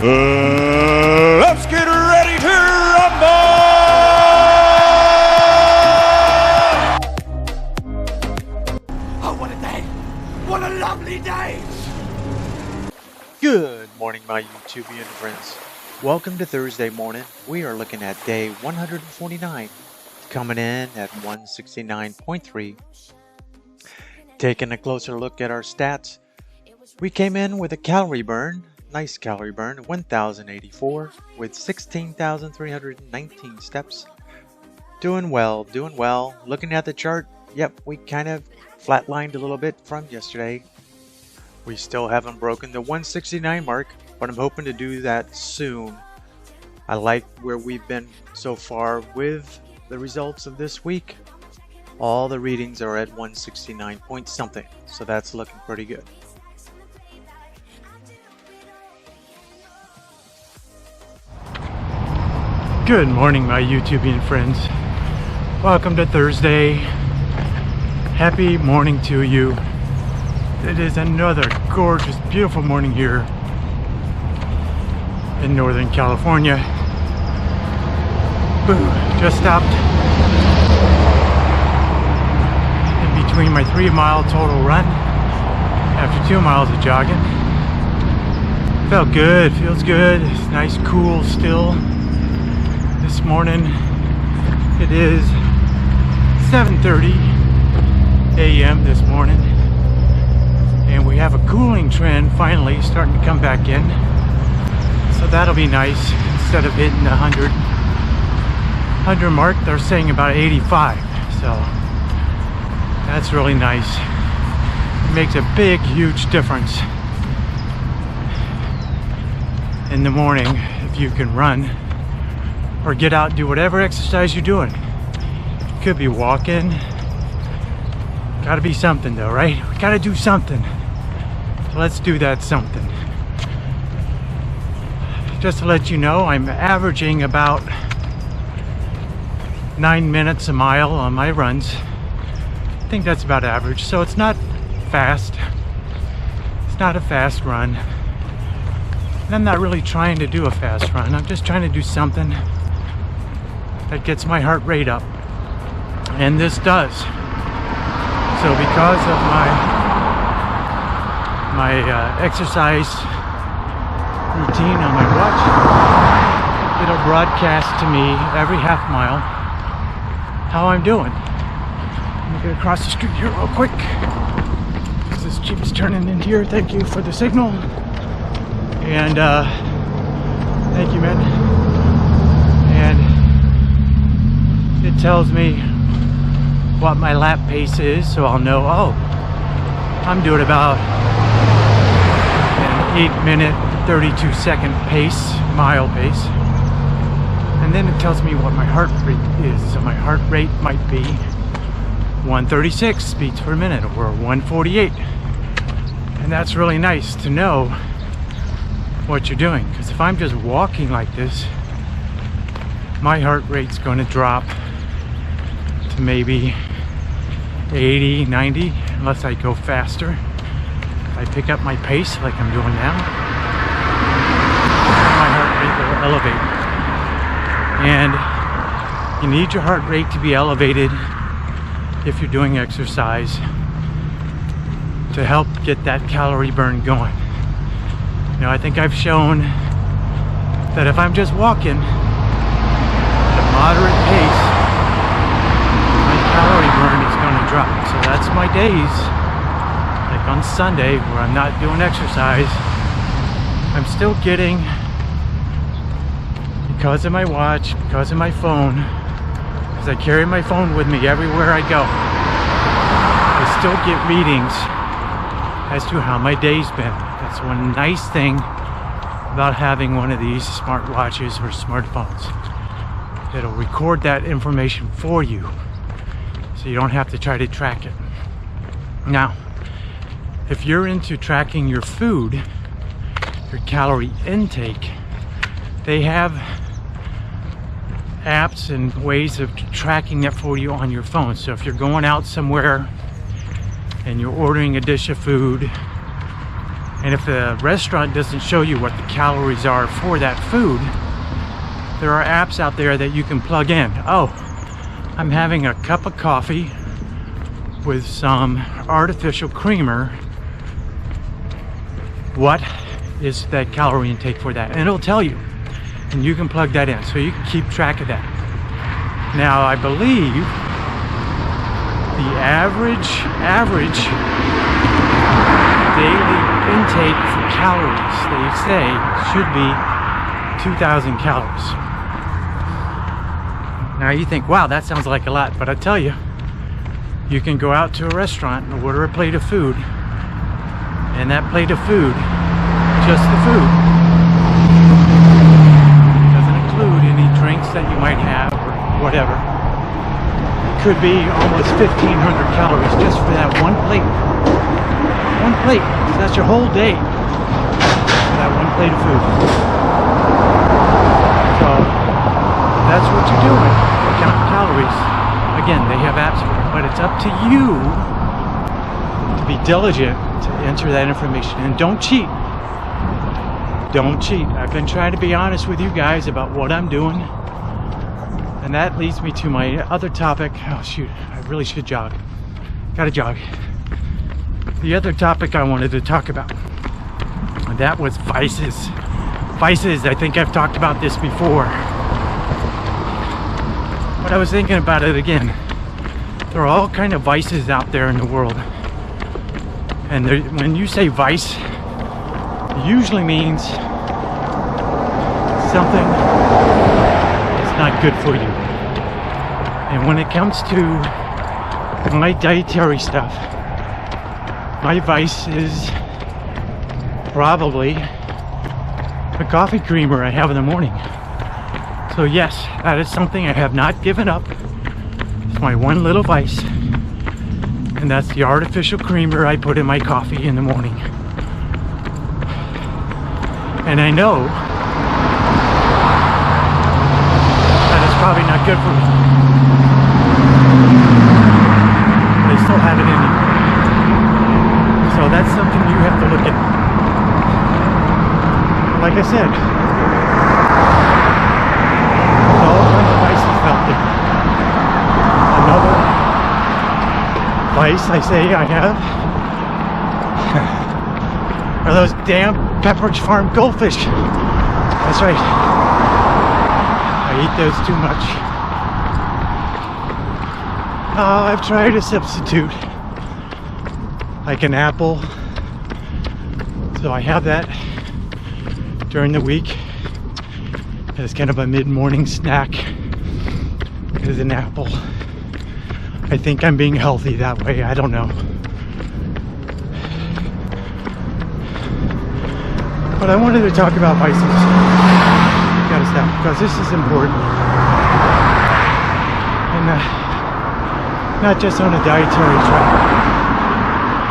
Let's get ready to rumble! Oh, what a day! What a lovely day! Good morning, my YouTubian friends. Welcome to Thursday morning. We are looking at day 149, coming in at 169.3. Taking a closer look at our stats, we came in with a calorie burn, nice calorie burn, 1,084 with 16,319 steps. Doing well. Looking at the chart, yep, we kind of flatlined a little bit from yesterday. We still haven't broken the 169 mark, but I'm hoping to do that soon. I like where we've been so far with the results of this week. All the readings are at 169 point something, so that's looking pretty good. Good morning, my YouTubian friends. Welcome to Thursday. Happy morning to you. It is another gorgeous, beautiful morning here in Northern California. Boom, just stopped in between my 3-mile total run after 2 miles of jogging. Felt good, feels good. It's nice, cool still. This morning it is 7:30 a.m. this morning, and we have a cooling trend finally starting to come back in, so that'll be nice. Instead of hitting the 100 mark, they're saying about 85, so that's really nice. It makes a big, huge difference in the morning if you can run or get out and do whatever exercise you're doing. Could be walking. Gotta be something though, right? We gotta do something. So let's do that something. Just to let you know, I'm averaging about 9 minutes a mile on my runs. I think that's about average. So it's not fast. It's not a fast run. And I'm not really trying to do a fast run. I'm just trying to do something that gets my heart rate up, and this does. So because of my exercise routine on my watch, it'll broadcast to me every half mile how I'm doing. Let me get across the street here real quick, because this Jeep is turning in here. Thank you for the signal, and thank you, man. And it tells me what my lap pace is, so I'll know, oh, I'm doing about an 8-minute 32-second pace, mile pace. And then it tells me what my heart rate is. So my heart rate might be 136 beats per minute or 148. And that's really nice to know what you're doing, because if I'm just walking like this, my heart rate's going to drop to maybe 80, 90, unless I go faster. I pick up my pace like I'm doing now, my heart rate will elevate. And you need your heart rate to be elevated if you're doing exercise to help get that calorie burn going. You know, I think I've shown that if I'm just walking at a moderate pace, my calorie burn is going to drop. So that's my days, like on Sunday, where I'm not doing exercise. I'm still getting, because of my watch, because of my phone, because I carry my phone with me everywhere I go, I still get readings as to how my day's been. That's one nice thing about having one of these smartwatches or smartphones. It'll record that information for you, so you don't have to try to track it. Now, if you're into tracking your food, your calorie intake, they have apps and ways of tracking that for you on your phone. So if you're going out somewhere and you're ordering a dish of food And if the restaurant doesn't show you what the calories are for that food, there are apps out there that you can plug in. Oh, I'm having a cup of coffee with some artificial creamer. What is that calorie intake for that? And it'll tell you. And you can plug that in so you can keep track of that. Now, I believe the average daily intake for calories, they say, should be 2,000 calories. Now you think, wow, that sounds like a lot, but I tell you, you can go out to a restaurant and order a plate of food, and that plate of food, just the food, doesn't include any drinks that you might have or whatever. It could be almost 1,500 calories just for that one plate. One plate. So that's your whole day for that one plate of food. So that's what you're doing. Count calories. Again, they have apps for it, but it's up to you to be diligent to enter that information. And don't cheat. Don't cheat. I've been trying to be honest with you guys about what I'm doing. And that leads me to my other topic. Oh shoot, I really should jog. Gotta jog. The other topic I wanted to talk about, and that was vices. Vices, I think I've talked about this before. But I was thinking about it again. There are all kind of vices out there in the world. And when you say vice, it usually means something that's not good for you. And when it comes to my dietary stuff, my vice is probably the coffee creamer I have in the morning. So yes, that is something I have not given up. It's my one little vice. And that's the artificial creamer I put in my coffee in the morning. And I know that it's probably not good for me. But I still have it in me. So that's something you have to look at. Like I said, there's all kinds of vices out there. Another vice I say I have are those damn Pepperidge Farm goldfish. That's right. I eat those too much. Oh, I've tried to substitute, like an apple. So I have that during the week as kind of a mid-morning snack. Is an apple. I think I'm being healthy that way. I don't know. But I wanted to talk about vices. Gotta stop, because this is important. And not just on a dietary track,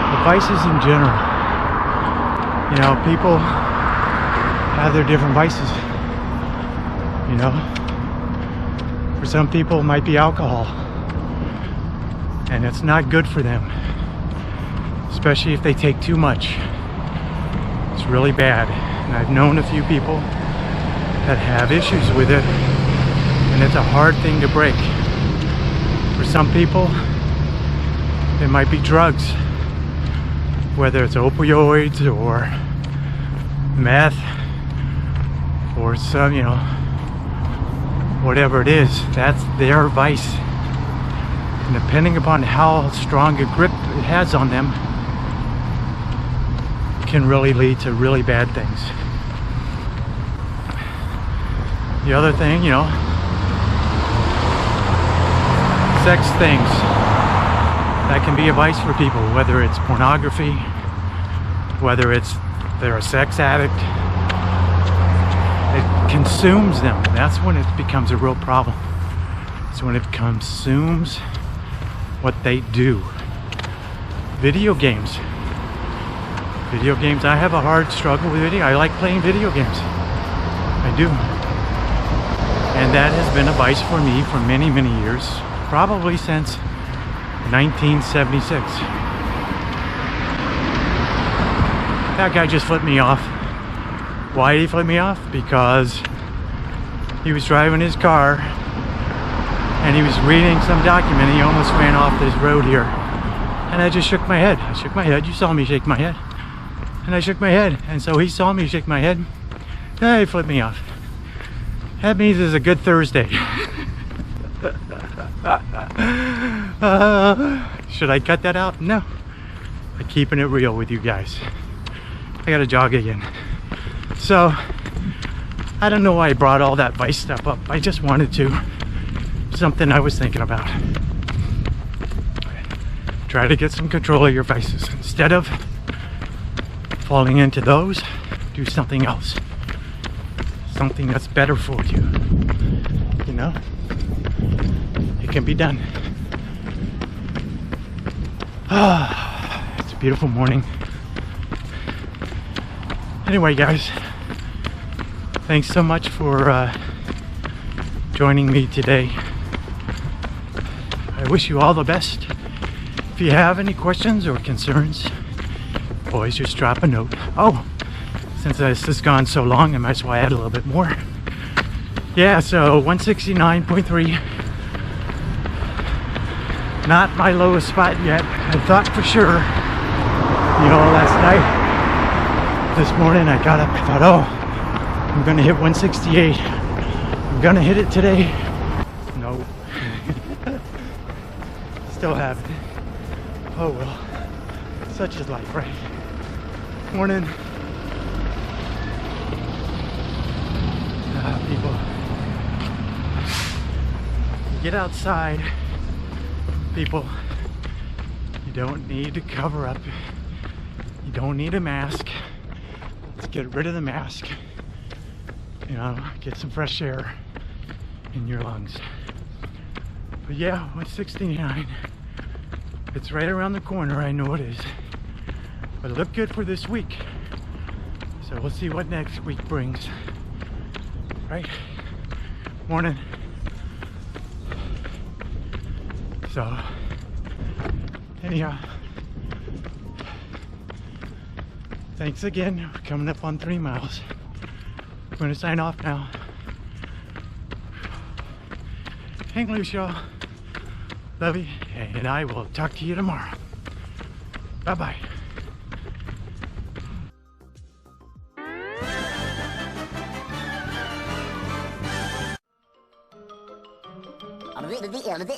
but vices in general. You know, people have their different vices. You know, for some people it might be alcohol, and it's not good for them, especially if they take too much. It's really bad, and I've known a few people that have issues with it, and it's a hard thing to break. For some people, it might be drugs, whether it's opioids or meth or some, you know, whatever it is, that's their vice. And depending upon how strong a grip it has on them, it can really lead to really bad things. The other thing, you know, sex things, that can be a vice for people, whether it's pornography, whether it's they're a sex addict. It consumes them. That's when it becomes a real problem. It's when it consumes what they do. Video games. Video games, I have a hard struggle with video. I like playing video games. I do. And that has been a vice for me for many, many years. Probably since 1976. That guy just flipped me off. Why did he flip me off? Because he was driving his car and he was reading some document. He almost ran off this road here. And I just shook my head. I shook my head. You saw me shake my head. And I shook my head. And so he saw me shake my head. And he flipped me off. That means it's a good Thursday. Should I cut that out? No. I'm keeping it real with you guys. I gotta jog again. So, I don't know why I brought all that vice stuff up. I just wanted to. Something I was thinking about. Try to get some control of your vices. Instead of falling into those, do something else. Something that's better for you. You know? It can be done. It's a beautiful morning. Anyway, guys, thanks so much for joining me today. I wish you all the best. If you have any questions or concerns, always just drop a note. Oh, since this has gone so long, I might as well add a little bit more. Yeah, so 169.3. Not my lowest spot yet. I thought for sure, you know, last night, this morning I got up, I thought, oh, I'm gonna hit 168. I'm gonna hit it today. No. Still haven't. Oh well. Such is life, right? Morning. People. Get outside. People. You don't need to cover up. You don't need a mask. Let's get rid of the mask. You know, get some fresh air in your lungs. But yeah, 169. It's right around the corner, I know it is. But it looked good for this week. So we'll see what next week brings. Right? Morning. So, anyhow, thanks again. We're coming up on 3 miles. I'm going to sign off now. Hang loose, y'all. Love you, and I will talk to you tomorrow. Bye-bye.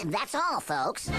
That's all, folks.